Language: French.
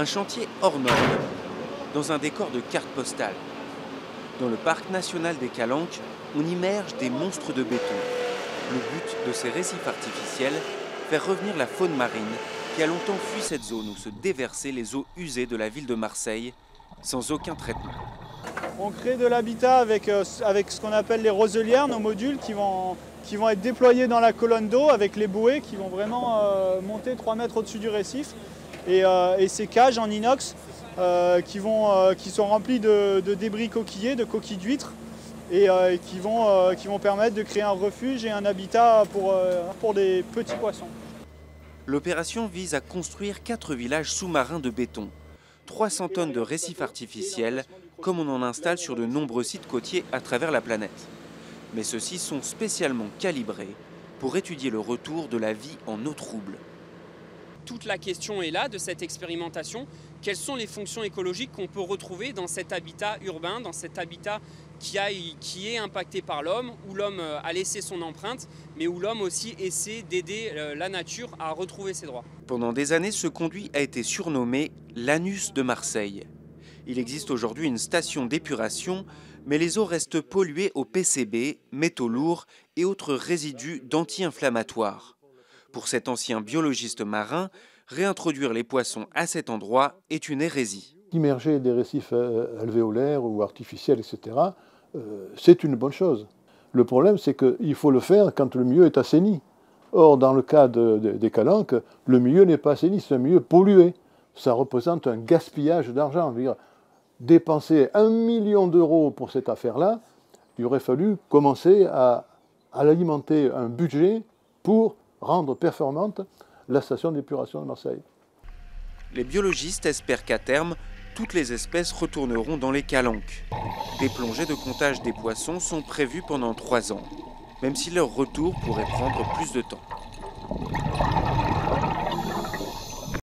Un chantier hors norme, dans un décor de carte postale. Dans le parc national des Calanques, on immerge des monstres de béton. Le but de ces récifs artificiels, faire revenir la faune marine qui a longtemps fui cette zone où se déversaient les eaux usées de la ville de Marseille, sans aucun traitement. On crée de l'habitat avec ce qu'on appelle les roselières, nos modules qui vont être déployés dans la colonne d'eau avec les bouées qui vont vraiment monter 3 mètres au-dessus du récif. Et ces cages en inox qui sont remplies de débris coquillés, de coquilles d'huîtres et qui vont permettre de créer un refuge et un habitat pour des petits poissons. L'opération vise à construire 4 villages sous-marins de béton. 300 tonnes de récifs artificiels, comme on en installe sur de nombreux sites côtiers à travers la planète. Mais ceux-ci sont spécialement calibrés pour étudier le retour de la vie en eau trouble. Toute la question est là de cette expérimentation. Quelles sont les fonctions écologiques qu'on peut retrouver dans cet habitat urbain, dans cet habitat qui est impacté par l'homme, où l'homme a laissé son empreinte, mais où l'homme aussi essaie d'aider la nature à retrouver ses droits. Pendant des années, ce conduit a été surnommé l'anus de Marseille. Il existe aujourd'hui une station d'épuration, mais les eaux restent polluées au PCB, métaux lourds et autres résidus d'anti-inflammatoires. Pour cet ancien biologiste marin, réintroduire les poissons à cet endroit est une hérésie. Immerger des récifs alvéolaires ou artificiels, etc., c'est une bonne chose. Le problème, c'est qu'il faut le faire quand le milieu est assaini. Or, dans le cas des Calanques, le milieu n'est pas assaini, c'est un milieu pollué. Ça représente un gaspillage d'argent. Dépenser 1 million d'euros pour cette affaire-là, il aurait fallu commencer à alimenter un budget pour rendre performante la station d'épuration de Marseille. Les biologistes espèrent qu'à terme, toutes les espèces retourneront dans les Calanques. Des plongées de comptage des poissons sont prévues pendant 3 ans, même si leur retour pourrait prendre plus de temps.